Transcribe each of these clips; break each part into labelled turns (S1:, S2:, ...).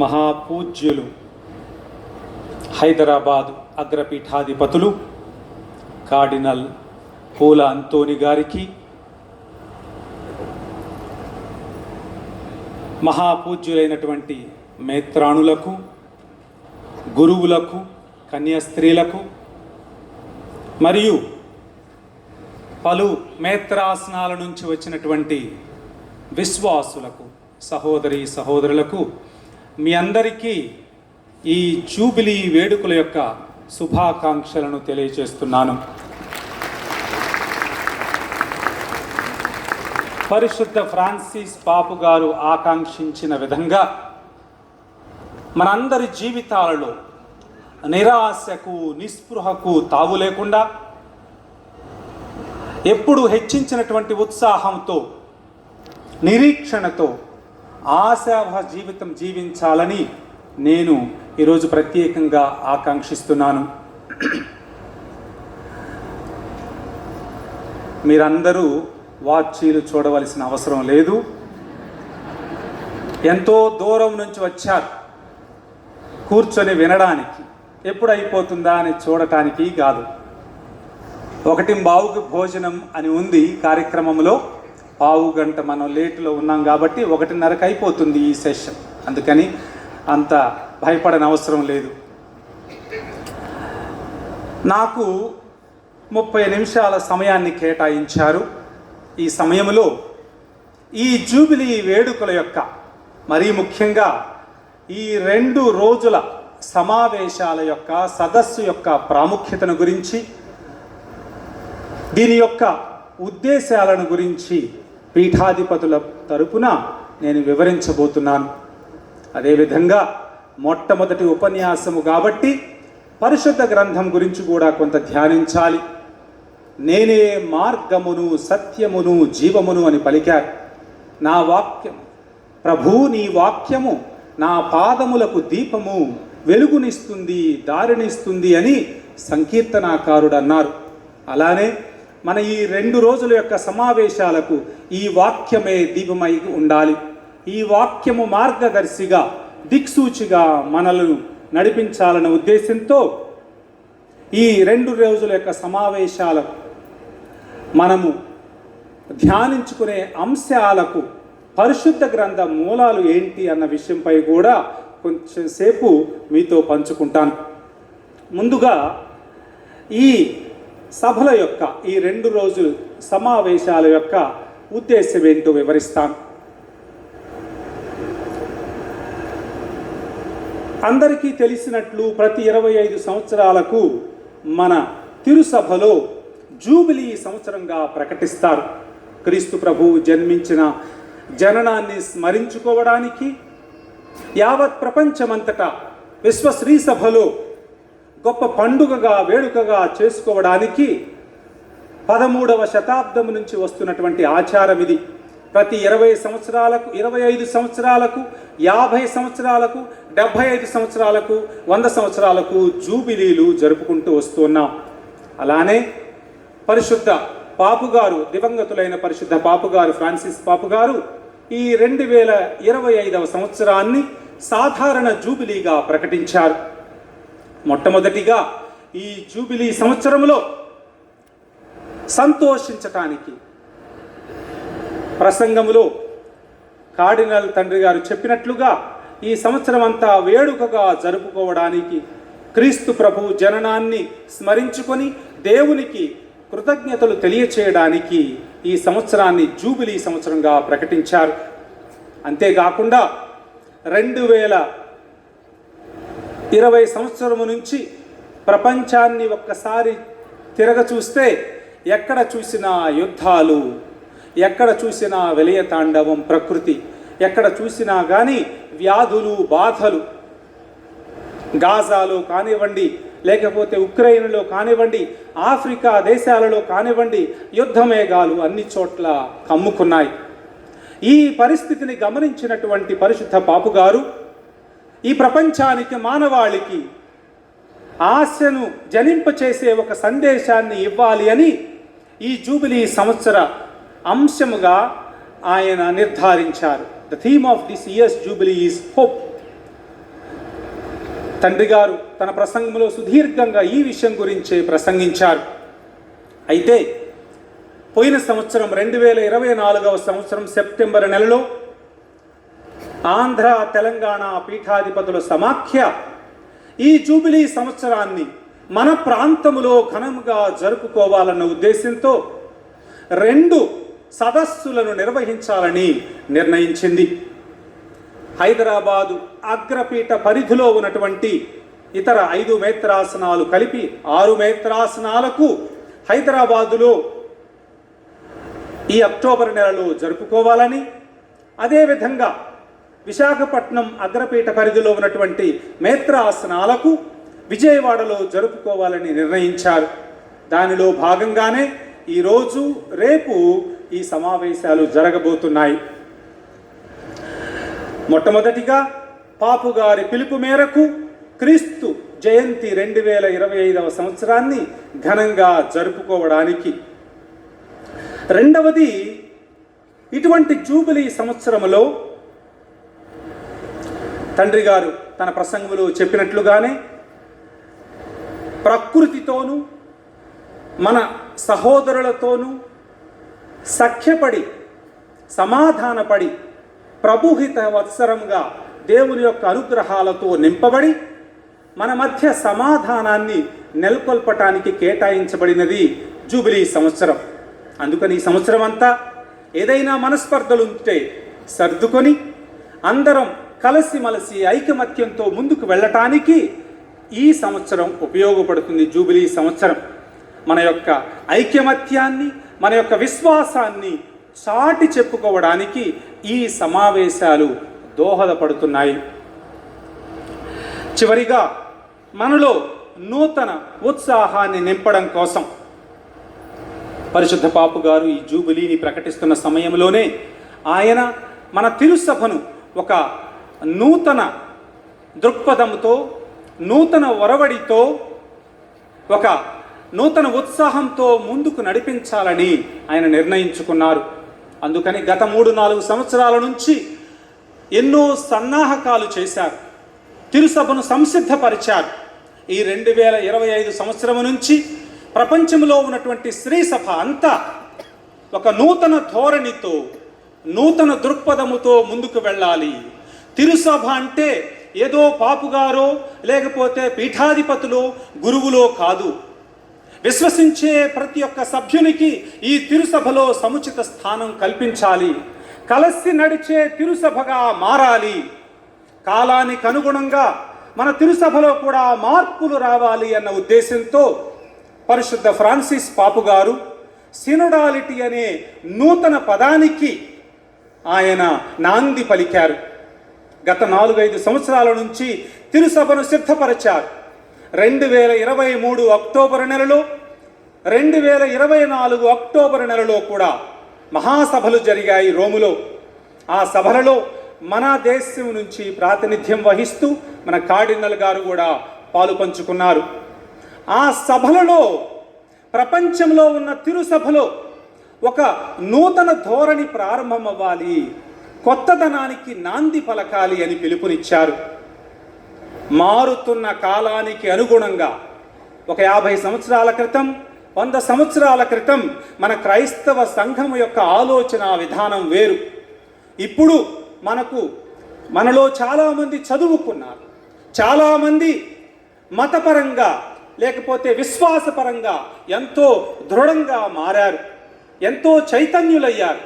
S1: మహాపూజ్యులు Hyderabad అగ్రపీఠాధిపతులు cardinal పూల అంతోని గారికి, మహాపూజ్యులైనటువంటి మేత్రాణులకు, గురువులకు, కన్యాస్త్రీలకు మరియు పలు మేత్రాసనాల నుంచి వచ్చినటువంటి విశ్వాసులకు, సహోదరి సహోదరులకు మీ అందరికీ ఈ జూబిలీ వేడుకల యొక్క శుభాకాంక్షలను తెలియజేస్తున్నాను. పరిశుద్ధ ఫ్రాన్సిస్ పాపు గారు ఆకాంక్షించిన విధంగా మనందరి జీవితాలలో నిరాశకు, నిస్పృహకు తావు లేకుండా ఎప్పుడు హెచ్చించినటువంటి ఉత్సాహంతో, నిరీక్షణతో ఆశావహ జీవితం జీవించాలని నేను ఈరోజు ప్రత్యేకంగా ఆకాంక్షిస్తున్నాను. మీరందరూ వాచీలు చూడవలసిన అవసరం లేదు. ఎంతో దూరం నుంచి వచ్చారు కూర్చొని వినడానికి, ఎప్పుడు అయిపోతుందా అని చూడటానికి కాదు. 1:15కి భోజనం అని ఉంది కార్యక్రమంలో. పావు గంట మనం లేటులో ఉన్నాం కాబట్టి 1:30కి అయిపోతుంది ఈ సెషన్. అందుకని అంత భయపడని అవసరం లేదు. నాకు 30 నిమిషాల సమయాన్ని కేటాయించారు. ఈ సమయంలో ఈ జూబిలీ వేడుకల యొక్క, మరీ ముఖ్యంగా ఈ 2 రోజుల సమావేశాల యొక్క, సదస్సు యొక్క ప్రాముఖ్యతను గురించి, దీని యొక్క ఉద్దేశాలను గురించి పీఠాధిపతుల తరపున నేను వివరించబోతున్నాను. అదేవిధంగా మొట్టమొదటి ఉపన్యాసము కాబట్టి పరిశుద్ధ గ్రంథం గురించి కూడా కొంత ధ్యానించాలి. నేనే మార్గమును, సత్యమును, జీవమును అని పలికారు. నా వాక్యం, ప్రభు నీ వాక్యము నా పాదములకు దీపము, వెలుగునిస్తుంది, దారినిస్తుంది అని సంకీర్తనాకారుడు అన్నారు. అలానే మన ఈ 2 రోజుల యొక్క సమావేశాలకు ఈ వాక్యమే దీపమై ఉండాలి. ఈ వాక్యము మార్గదర్శిగా, దిక్సూచిగా మనలను నడిపించాలన్న ఉద్దేశంతో ఈ 2 రోజుల యొక్క సమావేశాలకు మనము ధ్యానించుకునే అంశాలకు పరిశుద్ధ గ్రంథ మూలాలు ఏంటి అన్న విషయంపై కూడా కొంచెం సేపు మీతో పంచుకుంటాను. ముందుగా ఈ సభల యొక్క, ఈ 2 రోజుల సమావేశాల యొక్క ఉద్దేశం ఏంటో వివరిస్తాను. అందరికీ తెలిసినట్లు ప్రతి 25 సంవత్సరాలకు మన తిరుసభలో జూబిలీ సంవత్సరంగా ప్రకటిస్తారు. క్రీస్తు ప్రభువు జన్మించిన జననాన్ని స్మరించుకోవడానికి యావత్ ప్రపంచమంతటా విశ్వశ్రీ సభలో గొప్ప పండుగగా, వేడుకగా చేసుకోవడానికి 13వ శతాబ్దం నుంచి వస్తున్నటువంటి ఆచారం ఇది. ప్రతి 20 సంవత్సరాలకు, 25 సంవత్సరాలకు, 50 సంవత్సరాలకు, 75 సంవత్సరాలకు, 100 సంవత్సరాలకు జూబిలీలు జరుపుకుంటూ వస్తున్నాం. అలానే పరిశుద్ధ పాపుగారు, దివంగతులైన పరిశుద్ధ పాపుగారు ఫ్రాన్సిస్ పాపుగారు ఈ 2025వ సంవత్సరాన్ని సాధారణ జూబిలీగా ప్రకటించారు. మొట్టమొదటిగా ఈ జూబిలీ సంవత్సరంలో సంతోషించటానికి ప్రసంగములో కార్డినల్ తండ్రి గారు చెప్పినట్లుగా ఈ సంవత్సరం అంతా వేడుకగా జరుపుకోవడానికి, క్రీస్తు ప్రభు జననాన్ని స్మరించుకొని దేవునికి కృతజ్ఞతలు తెలియచేయడానికి ఈ సంవత్సరాన్ని జూబిలీ సంవత్సరంగా ప్రకటించారు. అంతేకాకుండా 2020 సంవత్సరము నుంచి ప్రపంచాన్ని ఒక్కసారి తిరగచూస్తే ఎక్కడ చూసినా యుద్ధాలు, ఎక్కడ చూసినా విలయతాండవం, ప్రకృతి, ఎక్కడ చూసినా కానీ వ్యాధులు, బాధలు, గాజాలో కానివ్వండి, లేకపోతే ఉక్రెయిన్లో కానివ్వండి, ఆఫ్రికా దేశాలలో కానివ్వండి, యుద్ధమేఘాలు అన్ని చోట్ల కమ్ముకున్నాయి. ఈ పరిస్థితిని గమనించినటువంటి పరిశుద్ధ పాపుగారు ఈ ప్రపంచానికి, మానవాళికి ఆశను జనింపచేసే ఒక సందేశాన్ని ఇవ్వాలి అని ఈ జూబిలీ సంవత్సర అంశముగా ఆయన నిర్ధారించారు. The theme of this years jubilee is hope. తండ్రి గారు తన ప్రసంగంలో సుదీర్ఘంగా ఈ విషయం గురించే ప్రసంగించారు. అయితే పోయిన సంవత్సరం 2024 సంవత్సరం సెప్టెంబర్ నెలలో ఆంధ్ర తెలంగాణ పీఠాధిపతుల సమాఖ్య ఈ జూబిలీ సంవత్సరాన్ని మన ప్రాంతంలో ఘనంగా జరుపుకోవాలన్న ఉద్దేశంతో 2 సదస్సులను నిర్వహించాలని నిర్ణయించింది. హైదరాబాదు అగ్రపీఠ పరిధిలో ఉన్నటువంటి ఇతర 5 మేత్రాసనాలు కలిపి 6 మేత్రాసనాలకు హైదరాబాదులో ఈ అక్టోబర్ నెలలో జరుపుకోవాలని, అదేవిధంగా విశాఖపట్నం అగ్రపీఠ పరిధిలో ఉన్నటువంటి మేత్రాసనాలకు విజయవాడలో జరుపుకోవాలని నిర్ణయించారు. దానిలో భాగంగానే ఈరోజు రేపు ఈ సమావేశాలు జరగబోతున్నాయి. మొట్టమొదటిగా పాపుగారి పిలుపు మేరకు క్రీస్తు జయంతి 2025 సంవత్సరాన్ని ఘనంగా జరుపుకోవడానికి, రెండవది ఇటువంటి జూబిలీ సంవత్సరంలో తండ్రి గారు తన ప్రసంగంలో చెప్పినట్లుగానే ప్రకృతితోనూ మన సహోదరులతోనూ సఖ్యపడి సమాధానపడి ప్రభుహిత వత్సరంగా దేవుని యొక్క అనుగ్రహాలతో నింపబడి మన మధ్య సమాధానాన్ని నెలకొల్పటానికి కేటాయించబడినది జూబిలీ సంవత్సరం. అందుకని ఈ సంవత్సరం అంతా ఏదైనా మనస్పర్ధలు ఉంటే సర్దుకొని అందరం కలిసిమలసి ఐకమత్యంతో ముందుకు వెళ్ళటానికి ఈ సంవత్సరం ఉపయోగపడుతుంది. జూబిలీ సంవత్సరం మన యొక్క ఐకమత్యాన్ని, మన యొక్క విశ్వాసాన్ని చాటి చెప్పుకోవడానికి ఈ సమావేశాలు దోహదపడుతున్నాయి. చివరిగా మనలో నూతన ఉత్సాహాన్ని నింపడం కోసం పరిశుద్ధ పాపు గారు ఈ జూబిలీని ప్రకటిస్తున్న సమయంలోనే ఆయన మన తిరుసభను ఒక నూతన దృక్పథంతో, నూతన ఒరవడితో, ఒక నూతన ఉత్సాహంతో ముందుకు నడిపించాలని ఆయన నిర్ణయించుకున్నారు. అందుకని గత 3-4 సంవత్సరాల నుంచి ఎన్నో సన్నాహకాలు చేశారు, తిరుసభను సంసిద్ధపరిచారు. ఈ 2025 సంవత్సరం నుంచి ప్రపంచంలో ఉన్నటువంటి స్త్రీ సభ అంతా ఒక నూతన ధోరణితో, నూతన దృక్పథముతో ముందుకు వెళ్ళాలి. తిరుసభ అంటే ఏదో పాపుగారో లేకపోతే పీఠాధిపతులో గురువులో కాదు. విశ్వసించే ప్రతి ఒక్క సభ్యునికి ఈ తిరుసభలో సముచిత స్థానం కల్పించాలి. కలిసి నడిచే తిరుసభగా మారాలి. కాలానికి అనుగుణంగా మన తిరుసభలో కూడా మార్పులు రావాలి అన్న ఉద్దేశంతో పరిశుద్ధ ఫ్రాన్సిస్ పాపు గారు సినోడాలిటీ అనే నూతన పదానికి ఆయన నాంది పలికారు. గత 4-5 సంవత్సరాల నుంచి తిరుసభను సిద్ధపరిచారు. 2023 అక్టోబర్ నెలలో, 2024 అక్టోబర్ నెలలో కూడా మహాసభలు జరిగాయి రోములో. ఆ సభలలో మన దేశం నుంచి ప్రాతినిధ్యం వహిస్తూ మన కార్డినల్ గారు కూడా పాలు పంచుకున్నారు. ఆ సభలలో ప్రపంచంలో ఉన్న తిరుసభలో ఒక నూతన ధోరణి ప్రారంభమవ్వాలి, కొత్తదనానికి నాంది పలకాలి అని పిలుపునిచ్చారు. మారుతున్న కాలానికి అనుగుణంగా ఒక 50 సంవత్సరాల క్రితం, 100 సంవత్సరాల క్రితం మన క్రైస్తవ సంఘం యొక్క ఆలోచన విధానం వేరు. ఇప్పుడు మనలో చాలామంది చదువుకున్నారు, చాలామంది మతపరంగా లేకపోతే విశ్వాసపరంగా ఎంతో దృఢంగా మారారు, ఎంతో చైతన్యులయ్యారు.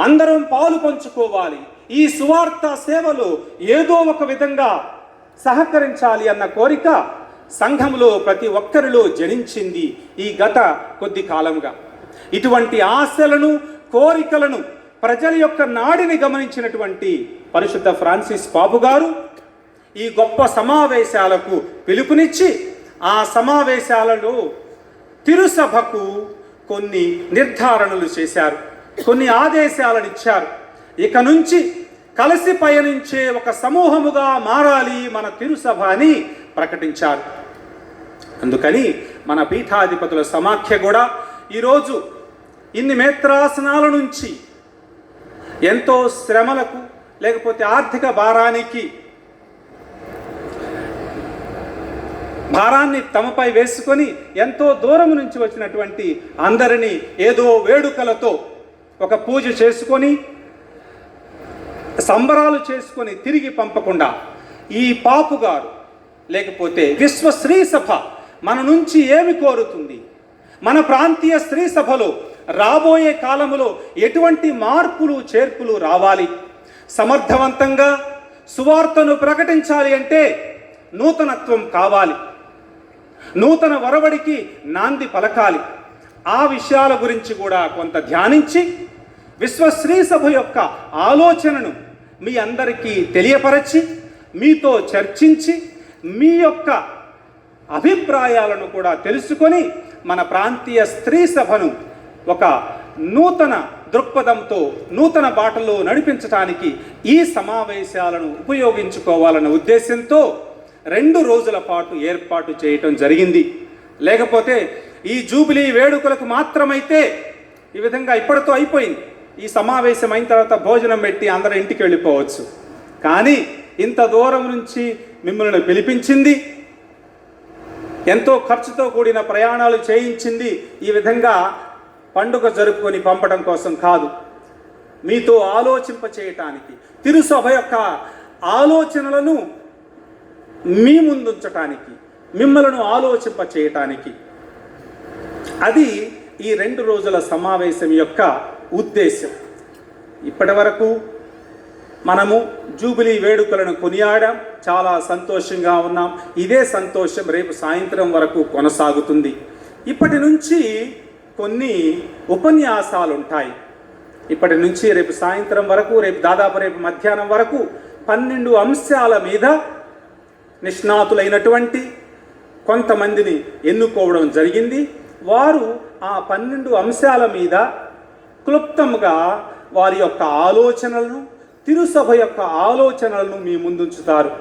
S1: అందరం పాలు పంచుకోవాలి, ఈ సువార్త సేవలో ఏదో ఒక విధంగా సహకరించాలి అన్న కోరిక సంఘంలో ప్రతి ఒక్కరిలో జనించింది ఈ గత కొద్ది కాలంగా. ఇటువంటి ఆశలను, కోరికలను, ప్రజల యొక్క నాడిని గమనించినటువంటి పరిశుద్ధ ఫ్రాన్సిస్ పాపు గారు ఈ గొప్ప సమావేశాలకు పిలుపునిచ్చి ఆ సమావేశాలలో తిరుసభకు కొన్ని నిర్ధారణలు చేశారు, కొన్ని ఆదేశాలను ఇచ్చారు. ఇక నుంచి కలిసి పయనించే ఒక సమూహముగా మారాలి మన తిరుసభ అని ప్రకటించారు. అందుకని మన పీఠాధిపతుల సమాఖ్య కూడా ఈరోజు ఇన్ని మేత్రాసనాల నుంచి ఎంతో శ్రమలకు లేకపోతే ఆర్థిక భారానికి భారాన్ని తమపై వేసుకొని ఎంతో దూరం నుంచి వచ్చినటువంటి అందరినీ ఏదో వేడుకలతో ఒక పూజ చేసుకొని సంబరాలు చేసుకొని తిరిగి పంపకుండా ఈ పాపుగారు లేకపోతే విశ్వ స్త్రీ సభ మన నుంచి ఏమి కోరుతుంది, మన ప్రాంతీయ స్త్రీ సభలో రాబోయే కాలంలో ఎటువంటి మార్పులు చేర్పులు రావాలి, సమర్థవంతంగా సువార్తను ప్రకటించాలి అంటే నూతనత్వం కావాలి, నూతన వరవడికి నాంది పలకాలి. ఆ విషయాల గురించి కూడా కొంత ధ్యానించి విశ్వ స్త్రీ సభ యొక్క ఆలోచనను మీ అందరికీ తెలియపరచి మీతో చర్చించి మీ యొక్క అభిప్రాయాలను కూడా తెలుసుకొని మన ప్రాంతీయ స్త్రీ సభను ఒక నూతన దృక్పథంతో నూతన బాటలో నడిపించడానికి ఈ సమావేశాలను ఉపయోగించుకోవాలన్న ఉద్దేశంతో 2 రోజుల పాటు ఏర్పాటు చేయటం జరిగింది. లేకపోతే ఈ జూబిలీ వేడుకలకు మాత్రమైతే ఈ విధంగా ఇప్పటితో అయిపోయింది. ఈ సమావేశం అయిన తర్వాత భోజనం పెట్టి అందరూ ఇంటికి వెళ్ళిపోవచ్చు. కానీ ఇంత దూరం నుంచి మిమ్మల్ని పిలిపించింది, ఎంతో ఖర్చుతో కూడిన ప్రయాణాలు చేయించింది ఈ విధంగా పండుగ జరుపుకొని పంపడం కోసం కాదు, మీతో ఆలోచింప చేయటానికి, తిరుసభ యొక్క ఆలోచనలను మీ ముందుంచటానికి, మిమ్మలను ఆలోచింప చేయటానికి. అది ఈ 2 రోజుల సమావేశం యొక్క ఉద్దేశం. ఇప్పటి వరకు మనము జూబిలీ వేడుకలను కొనియాడాం, చాలా సంతోషంగా ఉన్నాం. ఇదే సంతోషం రేపు సాయంత్రం వరకు కొనసాగుతుంది. ఇప్పటి నుంచి కొన్ని ఉపన్యాసాలు ఉంటాయి. ఇప్పటి నుంచి రేపు సాయంత్రం వరకు, రేపు మధ్యాహ్నం వరకు 12 అంశాల మీద నిష్ణాతులైనటువంటి కొంతమందిని ఎన్నుకోవడం జరిగింది. వారు ఆ 12 అంశాల మీద క్లుప్తంగా వారి యొక్క ఆలోచనలను, తిరుసభ యొక్క ఆలోచనలను మీ ముందుంచుతారు.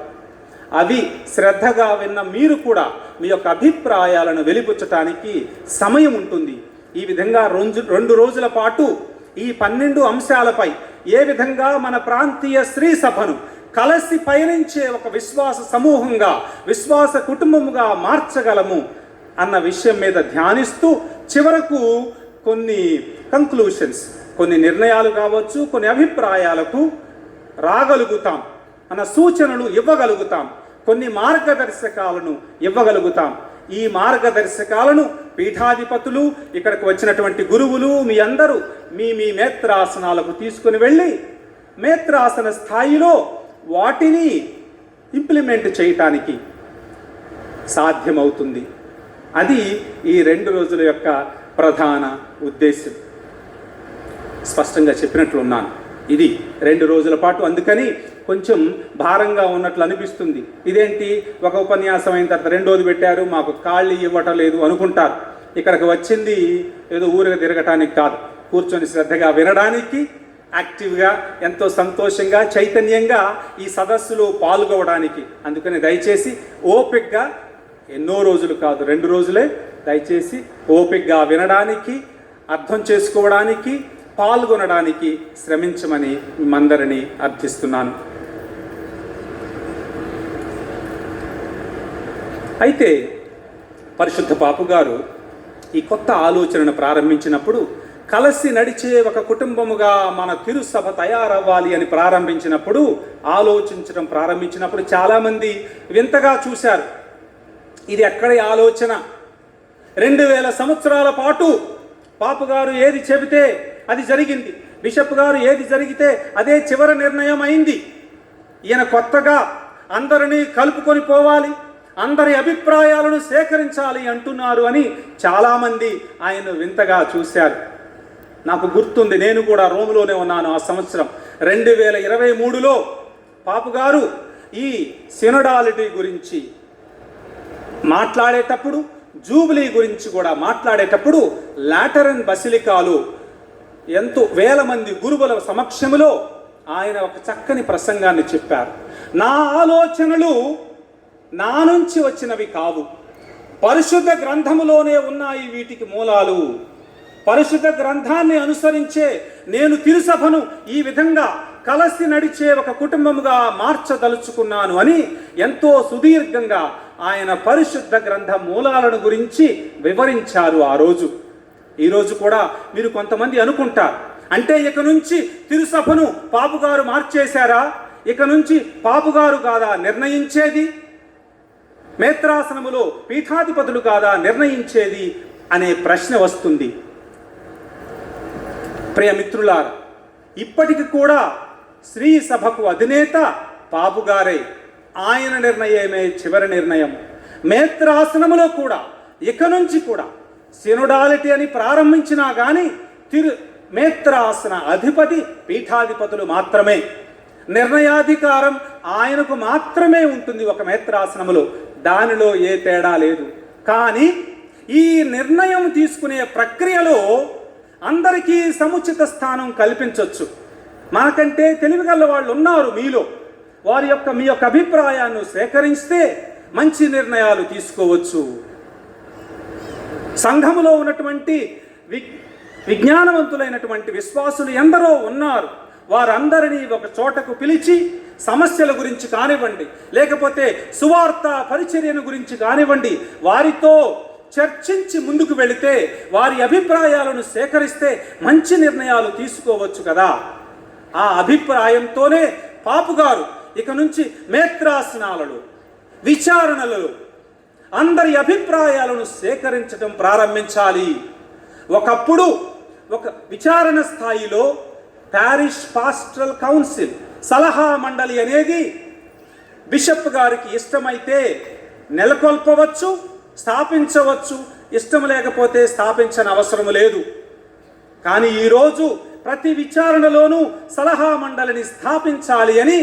S1: అవి శ్రద్ధగా విన్న మీరు కూడా మీ యొక్క అభిప్రాయాలను వెలిబుచ్చటానికి సమయం ఉంటుంది. ఈ విధంగా 2 రోజుల పాటు ఈ 12 అంశాలపై ఏ విధంగా మన ప్రాంతీయ స్త్రీ సభను కలిసి పయనించే ఒక విశ్వాస సమూహంగా, విశ్వాస కుటుంబముగా మార్చగలము అన్న విషయం మీద ధ్యానిస్తూ చివరకు కొన్ని కంక్లూషన్స్, కొన్ని నిర్ణయాలు కావచ్చు, కొన్ని అభిప్రాయాలకు రాగలుగుతాం, అన్న సూచనలు ఇవ్వగలుగుతాం, కొన్ని మార్గదర్శకాలను ఇవ్వగలుగుతాం. ఈ మార్గదర్శకాలను పీఠాధిపతులు, ఇక్కడికి వచ్చినటువంటి గురువులు మీ అందరూ మీ మేత్రాసనాలకు తీసుకుని వెళ్ళి మేత్రాసన స్థాయిలో వాటిని ఇంప్లిమెంట్ చేయటానికి సాధ్యమవుతుంది. అది ఈ 2 రోజుల యొక్క ప్రధాన ఉద్దేశం. స్పష్టంగా చెప్పినట్లున్నాను. ఇది 2 రోజుల పాటు, అందుకని కొంచెం భారంగా ఉన్నట్లు అనిపిస్తుంది. ఇదేంటి ఒక ఉపన్యాసం అయిన తర్వాత 2వది పెట్టారు, మాకు ఖాళీ ఇవ్వటం లేదు అనుకుంటారు. ఇక్కడికి వచ్చింది ఏదో ఊరిగా తిరగటానికి కాదు, కూర్చొని శ్రద్ధగా వినడానికి, యాక్టివ్గా ఎంతో సంతోషంగా చైతన్యంగా ఈ సదస్సులో పాల్గొనడానికి. అందుకని దయచేసి ఓపికగా, ఎన్నో రోజులు కాదు 2 రోజులే, దయచేసి ఓపికగా వినడానికి, అర్థం చేసుకోవడానికి, పాల్గొనడానికి శ్రమించమని మిమ్మందరినీ అర్థిస్తున్నాను. అయితే పరిశుద్ధ పాపుగారు ఈ కొత్త ఆలోచనను ప్రారంభించినప్పుడు, కలిసి నడిచే ఒక కుటుంబముగా మన తిరుసభ తయారవ్వాలి అని ప్రారంభించినప్పుడు చాలామంది వింతగా చూశారు. ఇది ఎక్కడి ఆలోచన? 2000 సంవత్సరాల పాటు పాపుగారు ఏది చెబితే అది జరిగింది, బిషప్ గారు ఏది జరిగితే అదే చివరి నిర్ణయం అయింది. ఈయన కొత్తగా అందరినీ కలుపుకొని పోవాలి, అందరి అభిప్రాయాలను సేకరించాలి అంటున్నారు అని చాలామంది ఆయన వింతగా చూశారు. నాకు గుర్తుంది, నేను కూడా రోమ్లోనే ఉన్నాను ఆ సంవత్సరం 2023లో. పాపుగారు ఈ సినడాలిటీ గురించి మాట్లాడేటప్పుడు, జూబిలీ గురించి కూడా మాట్లాడేటప్పుడు లాటరన్ బసిలికాలో ఎంతో వేల మంది గురువుల సమక్షంలో ఆయన ఒక చక్కని ప్రసంగాన్ని చెప్పారు. నా ఆలోచనలు నా నుంచి వచ్చినవి కావు, పరిశుద్ధ గ్రంథములోనే ఉన్నాయి వీటికి మూలాలు. పరిశుద్ధ గ్రంథాన్ని అనుసరించే నేను తిరుసభను ఈ విధంగా కలిసి నడిచే ఒక కుటుంబముగా మార్చదలుచుకున్నాను అని ఎంతో సుదీర్ఘంగా ఆయన పరిశుద్ధ గ్రంథ మూలాలను గురించి వివరించారు ఆ రోజు. ఈరోజు కూడా మీరు కొంతమంది అనుకుంటారు, అంటే ఇక నుంచి తిరుసభను పాపుగారు మార్చేశారా, ఇక నుంచి పాపుగారు కాదా నిర్ణయించేది, మేత్రాసనములో పీఠాధిపతులు కాదా నిర్ణయించేది అనే ప్రశ్న వస్తుంది. ప్రియమిత్రులారా, ఇప్పటికి కూడా శ్రీ సభకు అధినేత పాపుగారే. ఆయన నిర్ణయమే చివరి నిర్ణయం. మేత్రాసనములో కూడా ఇక నుంచి కూడా సినోడాలిటీ అని ప్రారంభించినా కానీ మేత్రాసన అధిపతి పీఠాధిపతులు మాత్రమే. నిర్ణయాధికారం ఆయనకు మాత్రమే ఉంటుంది ఒక మేత్రాసనములో, దానిలో ఏ తేడా లేదు. కానీ ఈ నిర్ణయం తీసుకునే ప్రక్రియలో అందరికీ సముచిత స్థానం కల్పించవచ్చు. మనకంటే తెలివిగల వాళ్ళు ఉన్నారు మీలో, మీ యొక్క అభిప్రాయాన్ని సేకరిస్తే మంచి నిర్ణయాలు తీసుకోవచ్చు. సంఘములో ఉన్నటువంటి విజ్ఞానవంతులైనటువంటి విశ్వాసులు ఎందరో ఉన్నారు. వారందరినీ ఒక చోటకు పిలిచి సమస్యల గురించి కానివ్వండి, లేకపోతే సువార్త పరిచర్యను గురించి కానివ్వండి, వారితో చర్చించి ముందుకు వెళితే, వారి అభిప్రాయాలను సేకరిస్తే మంచి నిర్ణయాలు తీసుకోవచ్చు కదా. ఆ అభిప్రాయంతోనే పాపుగారు ఇక నుంచి మేత్రాసనాలలో, విచారణలలో అందరి అభిప్రాయాలను సేకరించడం ప్రారంభించాలి. ఒకప్పుడు ఒక విచారణ స్థాయిలో పారిష్ పాస్టరల్ కౌన్సిల్, సలహా మండలి అనేది బిషప్ గారికి ఇష్టమైతే నెలకొల్పవచ్చు, స్థాపించవచ్చు, ఇష్టం లేకపోతే స్థాపించని అవసరం లేదు. కానీ ఈరోజు ప్రతి విచారణలోనూ సలహా మండలిని స్థాపించాలి అని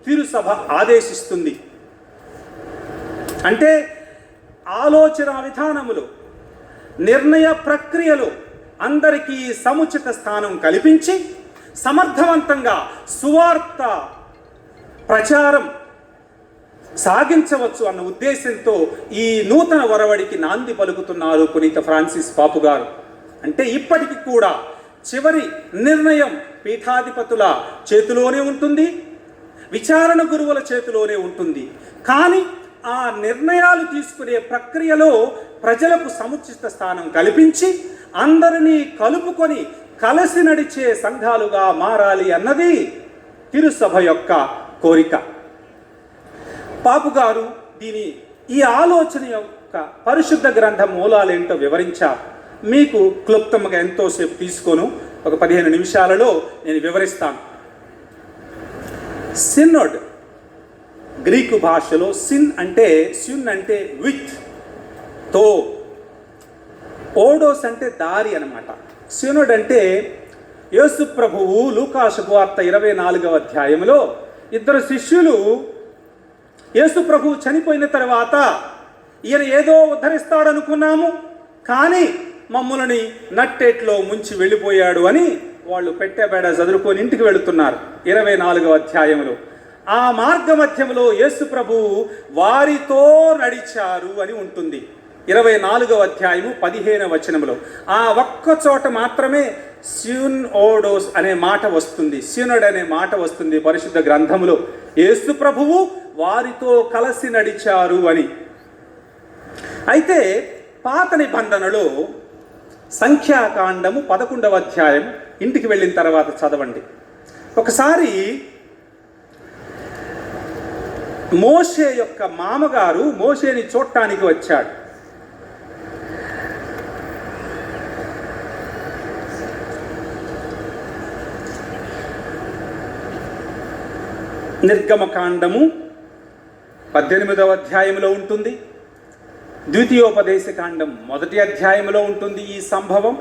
S1: తిరుసభ ఆదేశిస్తుంది. అంటే ఆలోచన విధానములు, నిర్ణయ ప్రక్రియలు అందరికీ సముచిత స్థానం కల్పించి సమర్థవంతంగా సువార్త ప్రచారం సాగించవచ్చు అన్న ఉద్దేశంతో ఈ నూతన ఒరవడికి నాంది పలుకుతున్నారు పునీత ఫ్రాన్సిస్ పాపు గారు. అంటే ఇప్పటికి కూడా చివరి నిర్ణయం పీఠాధిపతుల చేతిలోనే ఉంటుంది, విచారణ గురువుల చేతిలోనే ఉంటుంది. కానీ ఆ నిర్ణయాలు తీసుకునే ప్రక్రియలో ప్రజలకు సముచిత స్థానం కల్పించి అందరినీ కలుపుకొని కలిసి నడిచే సంఘాలుగా మారాలి అన్నది తిరుసభ యొక్క కోరిక. పాపుగారు ఈ ఆలోచన యొక్క పరిశుద్ధ గ్రంథ మూలాలేంటో వివరించారు. మీకు క్లుప్తంగా ఎంతోసేపు తీసుకోను, ఒక 15 నిమిషాలలో నేను వివరిస్తాను. సినోడ్ గ్రీకు భాషలో సిన్ అంటే విత్ తో, ఓడోస్ అంటే దారి అన్నమాట. సినోడ్ అంటే యేసు ప్రభువు లూకా శుభవార్త 24వ అధ్యాయంలో ఇద్దరు శిష్యులు యేసు ప్రభువు చనిపోయిన తర్వాత ఈయన ఏదో ఉద్ధరిస్తాడనుకున్నాము, కానీ మమ్ములని నట్టేట్లో ముంచి వెళ్ళిపోయాడు అని వాళ్ళు పెట్టెబేడ చదువుకొని ఇంటికి వెళుతున్నారు 24వ అధ్యాయంలో. ఆ మార్గ మధ్యంలో యేసు ప్రభువు వారితో నడిచారు అని ఉంటుంది 24వ అధ్యాయము 15వ వచనంలో. ఆ ఒక్క చోట మాత్రమే స్యూన్ ఓడోస్ అనే మాట వస్తుంది, సినోడ్ అనే మాట వస్తుంది పరిశుద్ధ గ్రంథములో. యేసు ప్రభువు వారితో కలిసి నడిచారు అని. అయితే పాత నిబంధనలో సంఖ్యాకాండము 11వ అధ్యాయం ఇంటికి వెళ్ళిన తర్వాత చదవండి. ఒకసారి మోషే యొక్క మామగారు మోషేని చూడటానికి వచ్చాడు. నిర్గమకాండము 18వ అధ్యాయంలో ఉంటుంది, ద్వితీయోపదేశకాండం 1వ అధ్యాయంలో ఉంటుంది ఈ సంభవం.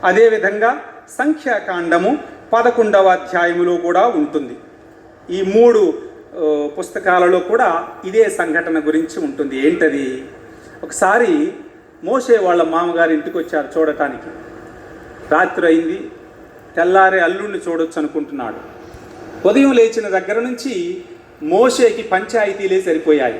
S1: అదేవిధంగా సంఖ్యాకాండము 11వ అధ్యాయంలో కూడా ఉంటుంది. ఈ 3 పుస్తకాలలో కూడా ఇదే సంఘటన గురించి ఉంటుంది. ఏంటది? ఒకసారి మోషే వాళ్ళ మామగారి ఇంటికి వచ్చారు చూడటానికి. రాత్రి అయింది, తెల్లారే అల్లుడిని చూడొచ్చు అనుకుంటున్నాడు. ఉదయం లేచిన దగ్గర నుంచి మోషేకి పంచాయతీలే సరిపోయాయి.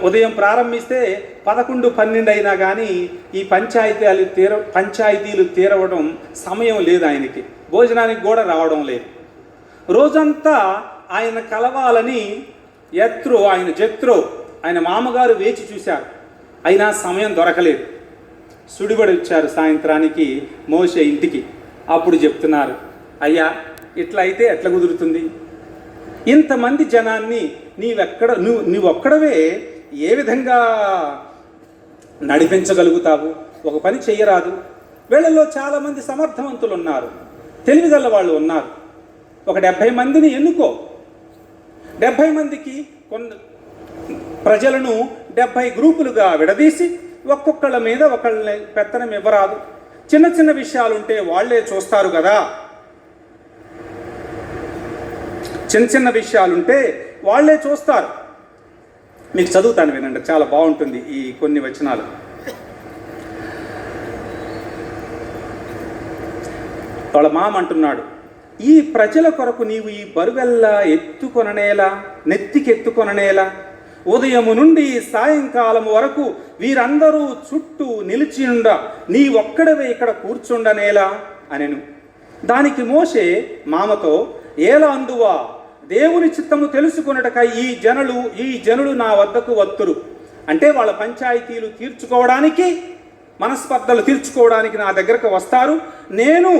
S1: ఉదయం ప్రారంభిస్తే 11-12 అయినా కానీ ఈ పంచాయతీలు తీరవడం సమయం లేదు ఆయనకి, భోజనానికి కూడా రావడం లేదు. రోజంతా ఆయన కలవాలని జత్రో ఆయన మామగారు వేచి చూశారు, అయినా సమయం దొరకలేదు. సుడిబడి వచ్చారు సాయంత్రానికి మోషే ఇంటికి. అప్పుడు చెప్తున్నారు, అయ్యా ఇట్లా అయితే ఎట్లా కుదురుతుంది? ఇంతమంది జనాన్ని నువ్వొక్కడవే ఏ విధంగా నడిపించగలుగుతావు? ఒక పని చెయ్యరాదు. వీళ్ళలో చాలామంది సమర్థవంతులు ఉన్నారు, తెలివిగల వాళ్ళు ఉన్నారు. ఒక 70 మందిని ఎన్నుకో. 70 మందికి ప్రజలను 70 గ్రూపులుగా విడదీసి ఒక్కొక్కళ్ళ మీద ఒకళ్ళని పెత్తనం ఇవ్వరాదు. చిన్న చిన్న విషయాలుంటే వాళ్లే చూస్తారు కదా. చిన్న విషయాలుంటే వాళ్లే చూస్తారు. మీకు చదువుతాను, వినండి, చాలా బాగుంటుంది ఈ కొన్ని వచనాలు. వాళ్ళ మామ అంటున్నాడు, ఈ ప్రజల కొరకు నీవు ఈ బరువెల్లా నెత్తికెత్తుకొననేలా? ఉదయము నుండి సాయంకాలం వరకు వీరందరూ చుట్టూ నిలిచియుండ నీ ఒక్కడవే ఇక్కడ కూర్చుండనేలా అనెను. దానికి మోషే మామతో, ఏలా అందువా? దేవుని చిత్తము తెలుసుకొనుటకై ఈ జనులు నా వద్దకు వత్తురు. అంటే వాళ్ళ పంచాయతీలు తీర్చుకోవడానికి, మనస్పర్ధలు తీర్చుకోవడానికి నా దగ్గరకు వస్తారు. నేను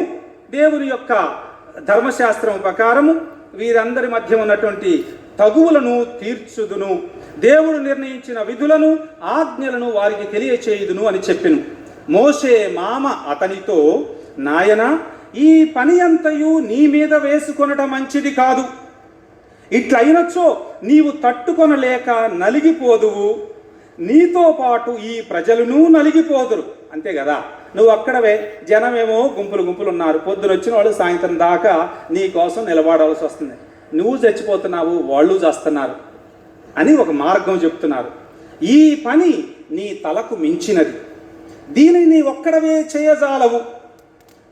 S1: దేవుని యొక్క ధర్మశాస్త్రం ప్రకారము వీరందరి మధ్య ఉన్నటువంటి తగువులను తీర్చుదును, దేవుడు నిర్ణయించిన విధులను ఆజ్ఞలను వారికి తెలియచేయుదును అని చెప్పెను. మోషే మామ అతనితో, నాయన, ఈ పని అంతయు నీ మీద వేసుకొనట మంచిది కాదు. ఇట్లయినచో నీవు తట్టుకొనలేక నలిగిపోదువు, నీతో పాటు ఈ ప్రజలను నలిగిపోదురు. అంతే కదా, నువ్వు అక్కడవే, జనమేమో గుంపులు ఉన్నారు. పొద్దున వచ్చిన వాళ్ళు సాయంత్రం దాకా నీ కోసం నిలబడాల్సి వస్తుంది. నువ్వు చచ్చిపోతున్నావు, వాళ్ళు చేస్తున్నారు అని ఒక మార్గం చెప్తున్నారు. ఈ పని నీ తలకు మించినది, దీనిని నీ ఒక్కడవే చేయజాలవు.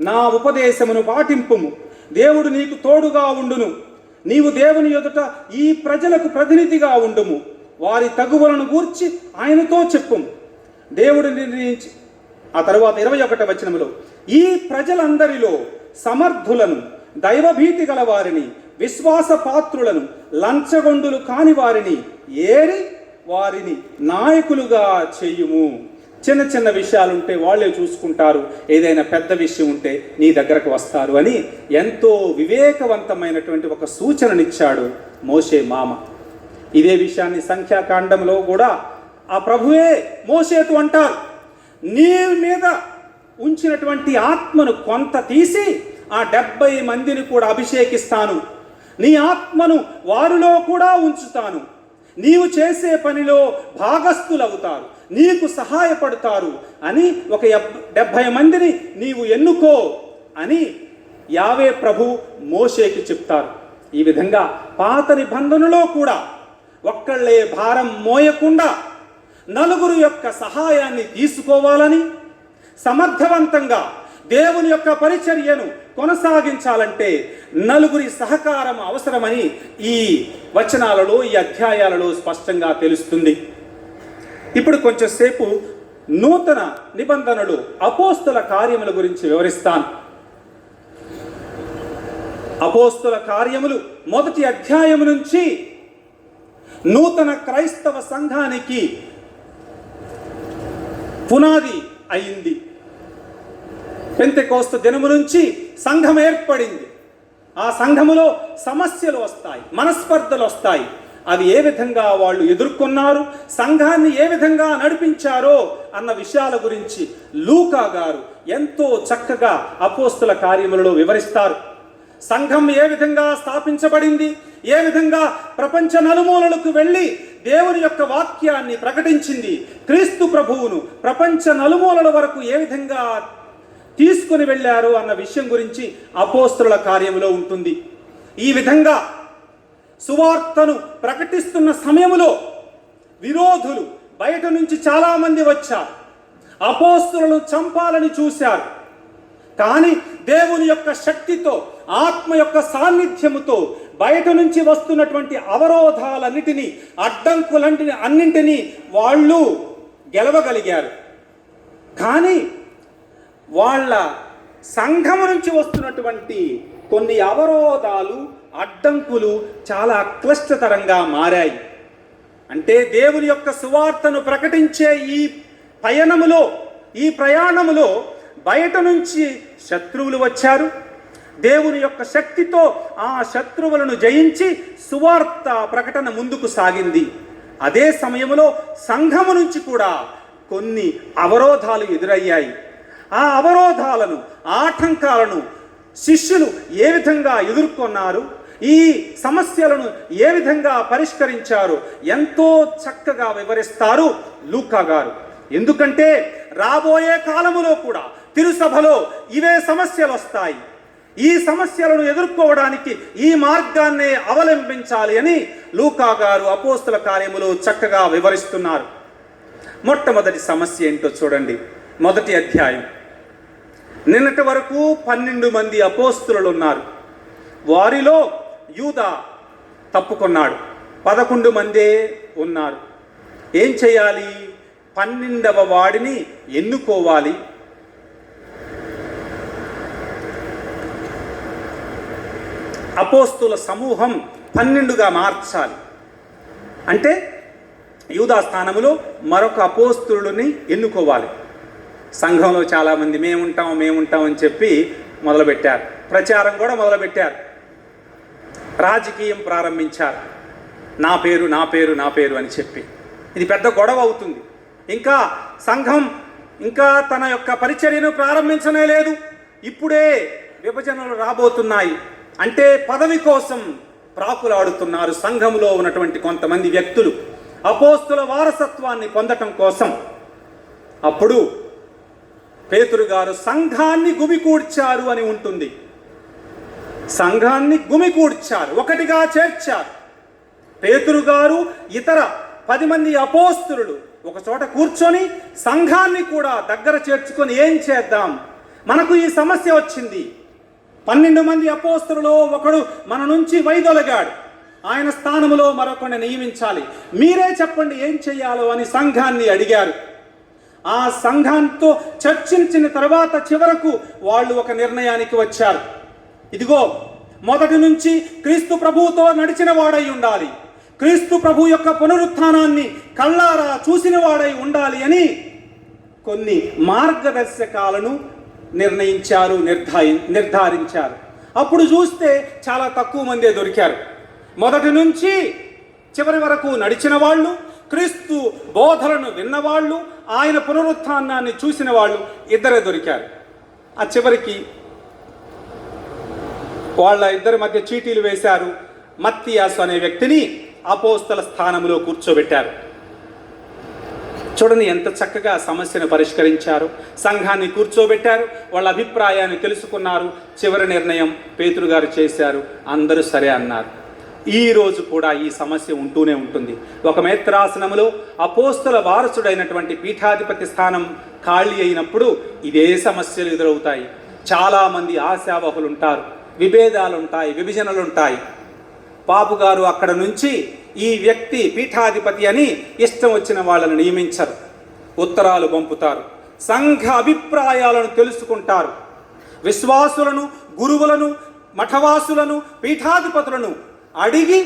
S1: నా ఉపదేశమును పాటింపుము, దేవుడు నీకు తోడుగా ఉండును. నీవు దేవుని ఎదుట ఈ ప్రజలకు ప్రతినిధిగా ఉండుము. వారి తగువులను గూర్చి ఆయనతో చెప్పుము. దేవుడు నిర్ణయించి ఆ తరువాత 21వ వచనములో, ఈ ప్రజలందరిలో సమర్థులను, దైవభీతి గల వారిని, విశ్వాస పాత్రులను, లంచగొండులు కాని వారిని ఏరి వారిని నాయకులుగా చెయ్యుము. చిన్న విషయాలుంటే వాళ్ళే చూసుకుంటారు, ఏదైనా పెద్ద విషయం ఉంటే నీ దగ్గరకు వస్తారు అని ఎంతో వివేకవంతమైనటువంటి ఒక సూచననిచ్చాడు మోషే మామ. ఇదే విషయాన్ని సంఖ్యాకాండంలో కూడా ఆ ప్రభువే మోషేతో అంటారు, నీ మీద ఉంచినటువంటి ఆత్మను కొంత తీసి ఆ 70 మందిని కూడా అభిషేకిస్తాను, నీ ఆత్మను వారిలో కూడా ఉంచుతాను, నీవు చేసే పనిలో భాగస్థులవుతారు, నీకు సహాయపడతారు అని ఒక 70 మందిని నీవు ఎన్నుకో అని యావే ప్రభు మోషేకి చెప్తారు. ఈ విధంగా పాత నిబంధనలో కూడా ఒక్కళ్ళే భారం మోయకుండా నలుగురు యొక్క సహాయాన్ని తీసుకోవాలని, సమర్థవంతంగా దేవుని యొక్క పరిచర్యను కొనసాగించాలంటే నలుగురి సహకారం అవసరమని ఈ వచనాలలో, ఈ అధ్యాయాలలో స్పష్టంగా తెలుస్తుంది. ఇప్పుడు కొంచెంసేపు నూతన నిబంధనలు అపోస్తుల కార్యముల గురించి వివరిస్తాను. అపోస్తుల కార్యములు 1వ అధ్యాయము నుంచి నూతన క్రైస్తవ సంఘానికి పునాది అయింది. పెంతెకోస్తు దినము నుంచి సంఘం ఏర్పడింది. ఆ సంఘములో సమస్యలు వస్తాయి, మనస్పర్ధలు వస్తాయి. అవి ఏ విధంగా వాళ్ళు ఎదుర్కొన్నారు, సంఘాన్ని ఏ విధంగా నడిపించారో అన్న విషయాల గురించి లూకా గారు ఎంతో చక్కగా అపోస్తుల కార్యములలో వివరిస్తారు. సంఘం ఏ విధంగా స్థాపించబడింది, ఏ విధంగా ప్రపంచ నలుమూలలకు వెళ్ళి దేవుని యొక్క వాక్యాన్ని ప్రకటించింది, క్రీస్తు ప్రభువును ప్రపంచ నలుమూలల వరకు ఏ విధంగా తీసుకుని వెళ్ళారు అన్న విషయం గురించి అపోస్తుల కార్యములో ఉంటుంది. ఈ విధంగా సువార్తను ప్రకటిస్తున్న సమయంలో విరోధులు బయట నుంచి చాలామంది వచ్చారు, అపోస్తులను చంపాలని చూశారు. కానీ దేవుని యొక్క శక్తితో, ఆత్మ యొక్క సాన్నిధ్యముతో బయట నుంచి వస్తున్నటువంటి అవరోధాలన్నిటినీ, అన్నింటినీ వాళ్ళు గెలవగలిగారు. కానీ వాళ్ళ సంఘము నుంచి వస్తున్నటువంటి కొన్ని అవరోధాలు, అడ్డంకులు చాలా క్లిష్టతరంగా మారాయి. అంటే దేవుని యొక్క సువార్తను ప్రకటించే ఈ పయనములో, ఈ ప్రయాణములో బయట నుంచి శత్రువులు వచ్చారు. దేవుని యొక్క శక్తితో ఆ శత్రువులను జయించి సువార్త ప్రకటన ముందుకు సాగింది. అదే సమయంలో సంఘము నుంచి కూడా కొన్ని అవరోధాలు ఎదురయ్యాయి. ఆ అవరోధాలను, ఆటంకాలను శిష్యులు ఏ విధంగా ఎదుర్కొన్నారు, ఈ సమస్యలను ఏ విధంగా పరిష్కరించారు ఎంతో చక్కగా వివరిస్తారు లూకా గారు. ఎందుకంటే రాబోయే కాలములో కూడా తిరుసభలో ఇవే సమస్యలు వస్తాయి. ఈ సమస్యలను ఎదుర్కోవడానికి ఈ మార్గాన్నే అవలంబించాలి అని లూకా గారు అపోస్తుల కార్యములో చక్కగా వివరిస్తున్నారు. మొట్టమొదటి సమస్య ఏంటో చూడండి. మొదటి అధ్యాయం. నిన్నటి వరకు 12 మంది అపోస్తులు ఉన్నారు. వారిలో యూదా తప్పుకున్నాడు. 11 మందే ఉన్నారు. ఏం చేయాలి? 12వ వాడిని ఎన్నుకోవాలి. అపోస్తుల సమూహం 12గా మార్చాలి. అంటే యూదా స్థానములో మరొక అపోస్తులుని ఎన్నుకోవాలి. సంఘంలో చాలామంది మేముంటాం అని చెప్పి మొదలుపెట్టారు. ప్రచారం కూడా మొదలుపెట్టారు. రాజకీయం ప్రారంభించారు. నా పేరు అని చెప్పి ఇది పెద్ద గొడవ అవుతుంది. ఇంకా సంఘం ఇంకా తన యొక్క పరిచర్యను ప్రారంభించనే లేదు. ఇప్పుడే విభజనలు రాబోతున్నాయి. అంటే పదవి కోసం ప్రాకులాడుతున్నారు సంఘంలో ఉన్నటువంటి కొంతమంది వ్యక్తులు అపోస్తుల వారసత్వాన్ని పొందటం కోసం. అప్పుడు పేతురు గారు సంఘాన్ని గుమికూడ్చారు అని ఉంటుంది. సంఘాన్ని గుమికూడ్చారు, ఒకటిగా చేర్చారు. పేతురు గారు ఇతర 10 మంది అపోస్తులు ఒక చోట కూర్చొని సంఘాన్ని కూడా దగ్గర చేర్చుకొని ఏం చేద్దాం, మనకు ఈ సమస్య వచ్చింది. 12 మంది అపోస్తులలో ఒకడు మన నుంచి వైదొలగాడు, ఆయన స్థానంలో మరొకరిని నియమించాలి, మీరే చెప్పండి ఏం చేయాలో అని సంఘాన్ని అడిగారు. ఆ సంఘంతో చర్చించిన తర్వాత చివరకు వాళ్ళు ఒక నిర్ణయానికి వచ్చారు. ఇదిగో, మొదటి నుంచి క్రీస్తు ప్రభువుతో నడిచిన వాడై ఉండాలి, క్రీస్తు ప్రభు యొక్క పునరుత్థానాన్ని కళ్ళారా చూసిన వాడై ఉండాలి అని కొన్ని మార్గదర్శకాలను నిర్ధారించారు. అప్పుడు చూస్తే చాలా తక్కువ మందే దొరికారు. మొదటి నుంచి చివరి వరకు నడిచిన వాళ్ళు, క్రీస్తు బోధలను విన్నవాళ్ళు, ఆయన పునరుత్థానాన్ని చూసిన వాళ్ళు ఇద్దరే దొరికారు. ఆ చివరికి వాళ్ళ ఇద్దరి మధ్య చీటీలు వేశారు. మత్తియాసు అనే వ్యక్తిని అపోస్తల స్థానంలో కూర్చోబెట్టారు. చూడండి ఎంత చక్కగా సమస్యను పరిష్కరించారు. సంఘాన్ని కూర్చోబెట్టారు, వాళ్ళ అభిప్రాయాన్ని తెలుసుకున్నారు. చివరి నిర్ణయం పేతురు గారు చేశారు. అందరూ సరే అన్నారు. ఈ రోజు కూడా ఈ సమస్య ఉంటూనే ఉంటుంది. ఒక మేత్రాసనములో అపోస్తల వారసుడైనటువంటి పీఠాధిపతి స్థానం ఖాళీ అయినప్పుడు ఇదే సమస్యలు ఎదురవుతాయి. చాలామంది ఆశావహులు ఉంటారు, విభేదాలు ఉంటాయి, విభజనలు ఉంటాయి. పాపు గారు అక్కడ నుంచి ఈ వ్యక్తి పీఠాధిపతి అని ఇష్టం వచ్చిన వాళ్ళని నియమించరు, ఉత్తరాలు పంపుతారు, సంఘ అభిప్రాయాలను తెలుసుకుంటారు. విశ్వాసులను, గురువులను, మఠవాసులను, పీఠాధిపతులను అడిగి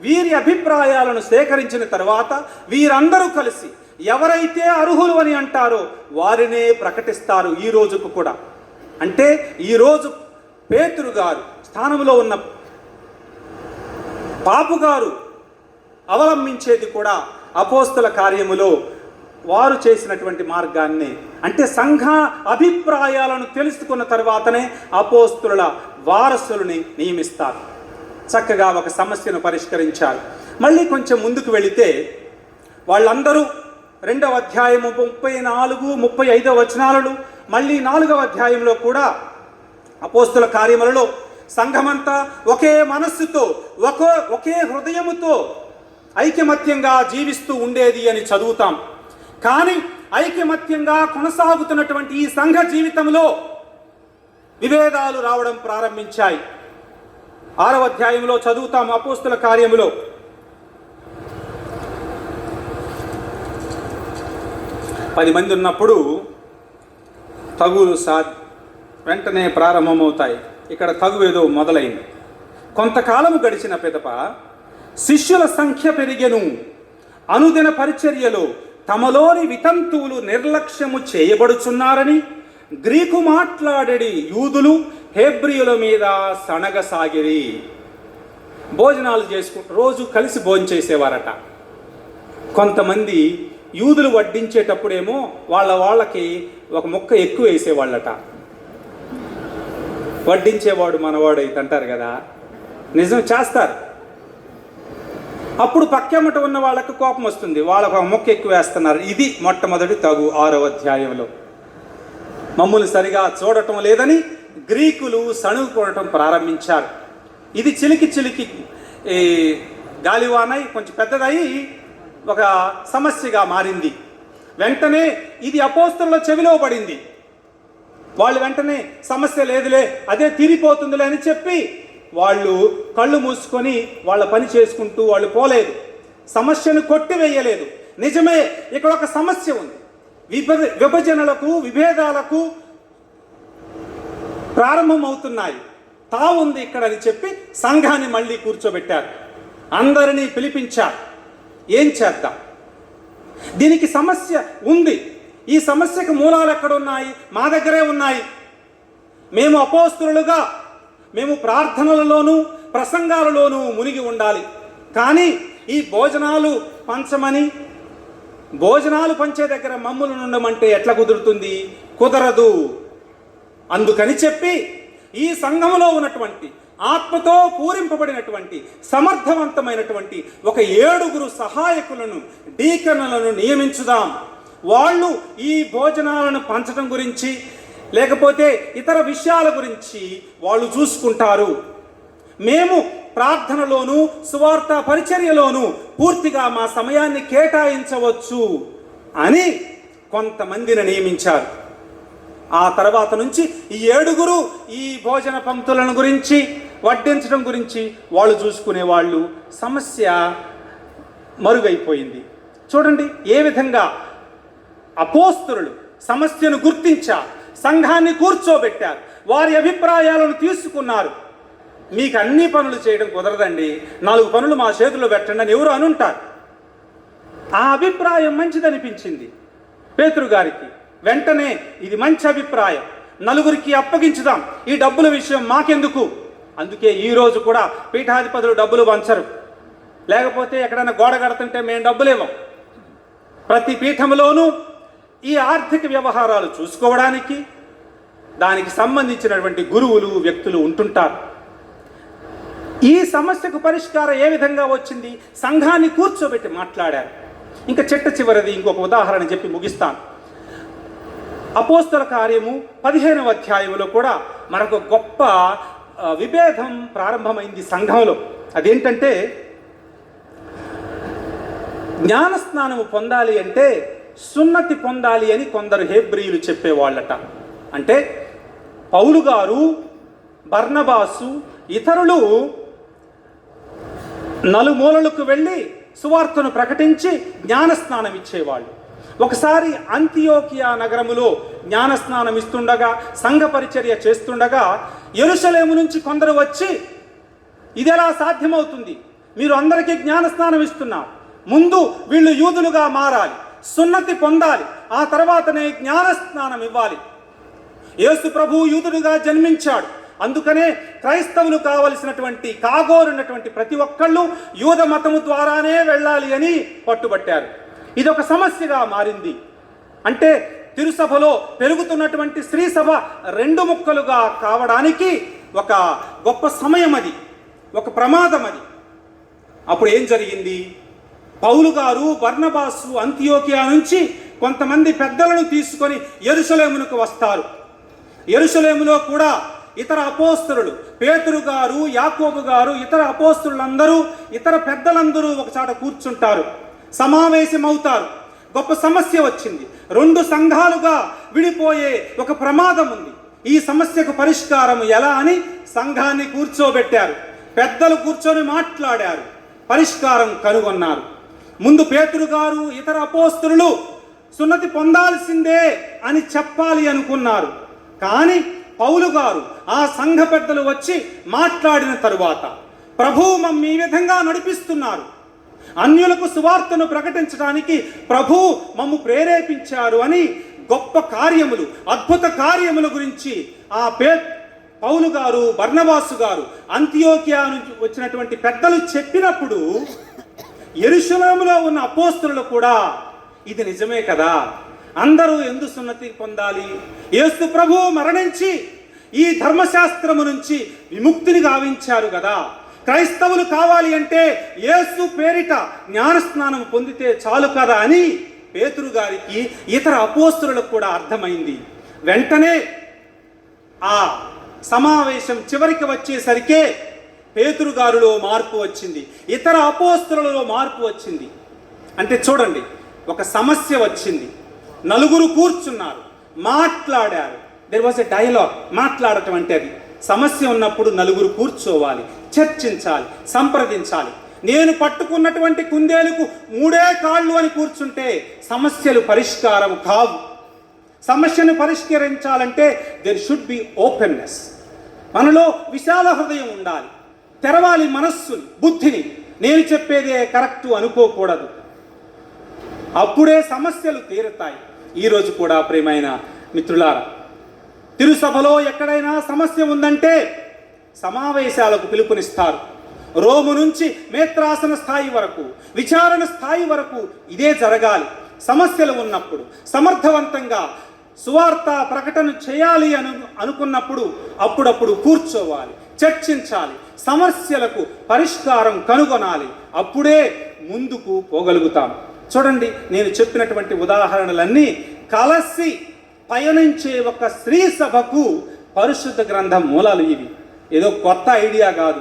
S1: వీరి అభిప్రాయాలను సేకరించిన తర్వాత వీరందరూ కలిసి ఎవరైతే అర్హులు అని అంటారో వారినే ప్రకటిస్తారు. ఈ రోజుకు కూడా అంటే ఈరోజు పేతురు గారు స్థానంలో ఉన్న పాపు గారు అవలంబించేది కూడా అపోస్తల కార్యములో వారు చేసినటువంటి మార్గాన్ని. అంటే సంఘ అభిప్రాయాలను తెలుసుకున్న తర్వాతనే అపోస్తుల వారసులని నియమిస్తారు. చక్కగా ఒక సమస్యను పరిష్కరించారు. మళ్ళీ కొంచెం ముందుకు వెళితే వాళ్ళందరూ 2వ అధ్యాయము 34, 35 వచనాలను, మళ్ళీ 4వ అధ్యాయంలో కూడా అపోస్తుల కార్యములలో సంఘమంతా ఒకే మనస్సుతో ఒకే హృదయముతో ఐకమత్యంగా జీవిస్తూ ఉండేది అని చదువుతాం. కానీ ఐకమత్యంగా కొనసాగుతున్నటువంటి ఈ సంఘ జీవితంలో విభేదాలు రావడం ప్రారంభించాయి. 6వ అధ్యాయంలో చదువుతాం. అపోస్తుల కార్యములో 10 మంది ఉన్నప్పుడు తగులు వెంటనే ప్రారంభమవుతాయి. ఇక్కడ తగువేదో మొదలైంది. కొంతకాలము గడిచిన పిదప శిష్యుల సంఖ్య పెరిగెను, అనుదిన పరిచర్యలో తమలోని వితంతువులు నిర్లక్ష్యము చేయబడుచున్నారని గ్రీకు మాట్లాడేడి యూదులు హెబ్రీయుల మీద సణగసాగిరి. భోజనాలు చేసుకుంటూ రోజు కలిసి భోజనం చేసేవారట. కొంతమంది యూదులు వడ్డించేటప్పుడేమో వాళ్ళకి ఒక ముక్క ఎక్కువ వేసేవాళ్ళట. వడ్డించేవాడు మనవాడు అయితే అంటారు కదా, నిజం చేస్తారు. అప్పుడు పక్కెమ్మట ఉన్న వాళ్ళకి కోపం వస్తుంది, వాళ్ళకు ఒక మొక్క ఎక్కువ వేస్తున్నారు. ఇది మొట్టమొదటి తగు 6వ అధ్యాయంలో. మమ్ములు సరిగా చూడటం లేదని గ్రీకులు సణుగుకోవటం ప్రారంభించారు. ఇది చిలికి గాలివానై కొంచెం పెద్దదై ఒక సమస్యగా మారింది. వెంటనే ఇది అపోస్తలుల చెవిలో పడింది. వాళ్ళు వెంటనే సమస్య లేదులే, అదే తీరిపోతుందిలే అని చెప్పి వాళ్ళు కళ్ళు మూసుకొని వాళ్ళ పని చేసుకుంటూ వాళ్ళు పోలేదు. సమస్యను కొట్టివేయలేదు. నిజమే, ఇక్కడ ఒక సమస్య ఉంది. విభజనలకు విభేదాలకు ప్రారంభమవుతున్నాయి, తావుంది ఇక్కడ అని చెప్పి సంఘాన్ని మళ్ళీ కూర్చోబెట్టారు. అందరినీ పిలిపించారు. ఏం చేద్దాం, దీనికి సమస్య ఉంది. ఈ సమస్యకు మూలాలు ఎక్కడున్నాయి? మా దగ్గరే ఉన్నాయి. మేము అపోస్తలులుగా మేము ప్రార్థనలలోనూ ప్రసంగాలలోనూ మునిగి ఉండాలి. కానీ ఈ భోజనాలు పంచే దగ్గర మమ్ములను ఉండమంటే ఎట్లా కుదురుతుంది? కుదరదు. అందుకని చెప్పి ఈ సంఘములో ఉన్నటువంటి ఆత్మతో పూరింపబడినటువంటి సమర్థవంతమైనటువంటి ఒక 7 సహాయకులను, డీకన్లను నియమించుదాం. వాళ్ళు ఈ భోజనాలను పంచడం గురించి లేకపోతే ఇతర విషయాల గురించి వాళ్ళు చూసుకుంటారు. మేము ప్రార్థనలోను సువార్త పరిచర్యలోను పూర్తిగా మా సమయాన్ని కేటాయించవచ్చు అని కొంతమందిని నియమించారు. ఆ తర్వాత నుంచి ఈ 7 ఈ భోజన పంక్తులను గురించి, వడ్డించడం గురించి వాళ్ళు చూసుకునేవాళ్ళు. సమస్య మరుగైపోయింది. చూడండి ఏ విధంగా అపోస్తలులు సమస్యను గుర్తించారు, సంఘాన్ని కూర్చోబెట్టారు, వారి అభిప్రాయాలను తీసుకున్నారు. మీకు అన్ని పనులు చేయడం కుదరదండి, 4 పనులు మా చేతిలో పెట్టండి అని ఎవరు అనుంటారు. ఆ అభిప్రాయం మంచిదనిపించింది పేతురు గారికి. వెంటనే ఇది మంచి అభిప్రాయం, 4 అప్పగించుదాం, ఈ డబ్బుల విషయం మాకెందుకు. అందుకే ఈరోజు కూడా పీఠాధిపతులు డబ్బులు పంచరు. లేకపోతే ఎక్కడైనా గోడ కడుతుంటే మేము డబ్బులు ఇవ్వం. ప్రతి పీఠంలోనూ ఈ ఆర్థిక వ్యవహారాలు చూసుకోవడానికి దానికి సంబంధించినటువంటి గురువులు, వ్యక్తులు ఉంటుంటారు. ఈ సమస్యకు పరిష్కారం ఏ విధంగా వచ్చింది? సంఘాన్ని కూర్చోబెట్టి మాట్లాడారు. ఇంకా చివరిది ఇంకొక ఉదాహరణ చెప్పి ముగిస్తాను. అపోస్తల కార్యము 15వ అధ్యాయంలో కూడా మనకు గొప్ప విభేదం ప్రారంభమైంది సంఘంలో. అదేంటంటే, జ్ఞానస్నానము పొందాలి అంటే సున్నతి పొందాలి అని కొందరు హెబ్రీయులు చెప్పేవాళ్ళట. అంటే పౌలు గారు, బర్నబాసు, ఇతరులు నలుమూలలకు వెళ్ళి సువార్తను ప్రకటించి జ్ఞానస్నానం ఇచ్చేవాళ్ళు. ఒకసారి అంతియోకియా నగరములో జ్ఞానస్నానం ఇస్తుండగా, సంఘ పరిచర్య చేస్తుండగా యెరూషలేము నుంచి కొందరు వచ్చి, ఇది ఎలా సాధ్యమవుతుంది? మీరు అందరికీ జ్ఞానస్నానం ఇస్తున్నారు, ముందు వీళ్ళు యూదులుగా మారాలి, సున్నతి పొందాలి, ఆ తర్వాతనే జ్ఞానస్నానం ఇవ్వాలి. యేసు ప్రభు యూదుడుగా జన్మించాడు, అందుకనే క్రైస్తవులు కావలసినటువంటి కాగోరున్నటువంటి ప్రతి ఒక్కళ్ళు యూద మతము ద్వారానే వెళ్ళాలి అని పట్టుబట్టారు. ఇదొక సమస్యగా మారింది. అంటే తిరుసభలో పెరుగుతున్నటువంటి స్త్రీ సభ 2 ముక్కలుగా కావడానికి ఒక గొప్ప సమయం అది, ఒక ప్రమాదం అది. అప్పుడు ఏం జరిగింది? పౌలు గారు, బర్నబాసు అంతియోకియా నుంచి కొంతమంది పెద్దలను తీసుకొని యెరూషలేమునకు వస్తారు. యెరూషలేములో కూడా ఇతర అపోస్తలులు, పేతురు గారు, యాకోబు గారు, ఇతర అపోస్తలులందరూ, ఇతర పెద్దలందరూ ఒకచాట కూర్చుంటారు, సమావేశమవుతారు. గొప్ప సమస్య వచ్చింది. 2 సంఘాలుగా విడిపోయే ఒక ప్రమాదం ఉంది. ఈ సమస్యకు పరిష్కారం ఎలా అని సంఘాన్ని కూర్చోబెట్టారు. పెద్దలు కూర్చొని మాట్లాడారు, పరిష్కారం కనుగొన్నారు. ముందు పేతురు గారు, ఇతర అపోస్తలులు సున్నతి పొందాల్సిందే అని చెప్పాలి అనుకున్నారు. కానీ పౌలు గారు, ఆ సంఘ పెద్దలు వచ్చి మాట్లాడిన తరువాత, ప్రభువు మమ్మల్ని ఈ విధంగా నడిపిస్తున్నారు, అన్యులకు సువార్తను ప్రకటించడానికి ప్రభు మమ్ము ప్రేరేపించారు అని గొప్ప కార్యములు, అద్భుత కార్యముల గురించి ఆ పౌలు గారు, బర్నబాసు గారు, అంతియోకియా నుంచి వచ్చినటువంటి పెద్దలు చెప్పినప్పుడు యెరూషలేములో ఉన్న అపోస్తలులు కూడా ఇది నిజమే కదా, అందరూ ఎందు సున్నతి పొందాలి, యేసు ప్రభువు మరణించి ఈ ధర్మశాస్త్రము నుంచి విముక్తిని గావించారు కదా, క్రైస్తవులు కావాలి అంటే యేసు పేరిట జ్ఞానస్నానం పొందితే చాలు కదా అని పేతురు గారికి, ఇతర అపోస్తలులకు కూడా అర్థమైంది. వెంటనే ఆ సమావేశం చివరికి వచ్చేసరికే పేతురు గారిలో మార్పు వచ్చింది, ఇతర అపోస్తలులలో మార్పు వచ్చింది. అంటే చూడండి, ఒక సమస్య వచ్చింది, నలుగురు కూర్చున్నారు, మాట్లాడారు. There was a dialogue. మాట్లాడటం అంటే అది సమస్య ఉన్నప్పుడు నలుగురు కూర్చోవాలి, చర్చించాలి, సంప్రదించాలి. నేను పట్టుకున్నటువంటి కుందేలుకు 3 కాళ్ళు అని కూర్చుంటే సమస్యలు పరిష్కారం కావు. సమస్యను పరిష్కరించాలంటే దెర్ షుడ్ బి ఓపెన్నెస్. మనలో విశాల హృదయం ఉండాలి, తెరవాలి మనస్సుని, బుద్ధిని. నేను చెప్పేదే కరెక్టు అనుకోకూడదు, అప్పుడే సమస్యలు తీరుతాయి. ఈరోజు కూడా ప్రియమైన మిత్రులారా, తిరుసభలో ఎక్కడైనా సమస్య ఉందంటే సమావేశాలకు పిలుపునిస్తారు. రోము నుంచి మేత్రాసన స్థాయి వరకు, విచారణ స్థాయి వరకు ఇదే జరగాలి. సమస్యలు ఉన్నప్పుడు సమర్థవంతంగా సువార్త ప్రకటన చేయాలి అనుకున్నప్పుడు అప్పుడప్పుడు కూర్చోవాలి, చర్చించాలి, సమస్యలకు పరిష్కారం కనుగొనాలి. అప్పుడే ముందుకు పోగలుగుతాం. చూడండి, నేను చెప్పినటువంటి ఉదాహరణలన్నీ కలిసి పయనించే ఒక స్త్రీ సభకు పరిశుద్ధ గ్రంథం మూలాలు ఇవి. ఏదో కొత్త ఐడియా కాదు.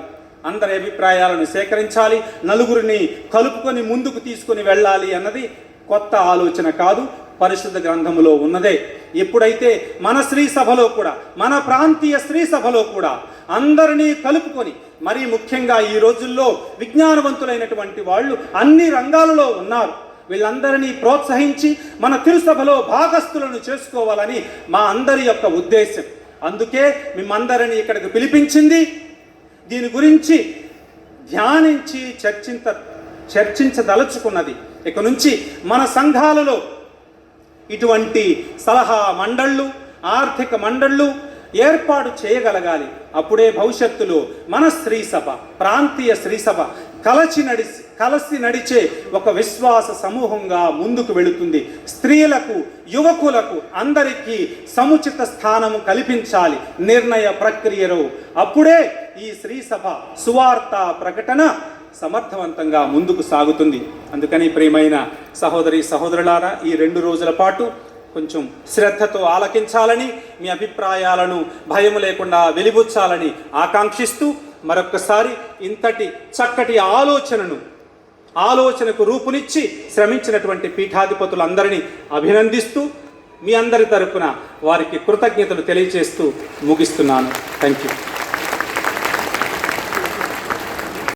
S1: అందరి అభిప్రాయాలను సేకరించాలి, నలుగురిని కలుపుకొని ముందుకు తీసుకొని వెళ్ళాలి అన్నది కొత్త ఆలోచన కాదు, పరిశుద్ధ గ్రంథములో ఉన్నదే. ఎప్పుడైతే మన స్త్రీ సభలో కూడా, మన ప్రాంతీయ స్త్రీ సభలో కూడా అందరినీ కలుపుకొని, మరీ ముఖ్యంగా ఈ రోజుల్లో విజ్ఞానవంతులైనటువంటి వాళ్ళు అన్ని రంగాలలో ఉన్నారు, వీళ్ళందరినీ ప్రోత్సహించి మన తిరుసభలో భాగస్థులను చేసుకోవాలని మా అందరి యొక్క ఉద్దేశం. అందుకే మిమ్మందరినీ ఇక్కడికి పిలిపించింది. దీని గురించి ధ్యానించి చర్చించదలుచుకున్నది. ఇక నుంచి మన సంఘాలలో ఇటువంటి సలహా మండళ్ళు, ఆర్థిక మండళ్ళు ఏర్పాటు చేయగలగాలి. అప్పుడే భవిష్యత్తులో మన స్త్రీ సభ, ప్రాంతీయ స్త్రీ సభ కలిసి నడిచే ఒక విశ్వాస సమూహంగా ముందుకు వెళుతుంది. స్త్రీలకు, యువకులకు అందరికీ సముచిత స్థానము కల్పించాలి నిర్ణయ ప్రక్రియలో. అప్పుడే ఈ స్త్రీ సభ సువార్త ప్రకటన సమర్థవంతంగా ముందుకు సాగుతుంది. అందుకని ప్రియమైన సహోదరి సహోదరులారా, ఈ 2 రోజుల పాటు కొంచెం శ్రద్ధతో ఆలకించాలని, మీ అభిప్రాయాలను భయం లేకుండా వెలిబుచ్చాలని ఆకాంక్షిస్తూ మరొక్కసారి ఇంతటి చక్కటి ఆలోచనకు రూపునిచ్చి శ్రమించినటువంటి పీఠాధిపతులందరినీ అభినందిస్తూ మీ అందరి తరపున వారికి కృతజ్ఞతలు తెలియజేస్తూ ముగిస్తున్నాను. Thank you.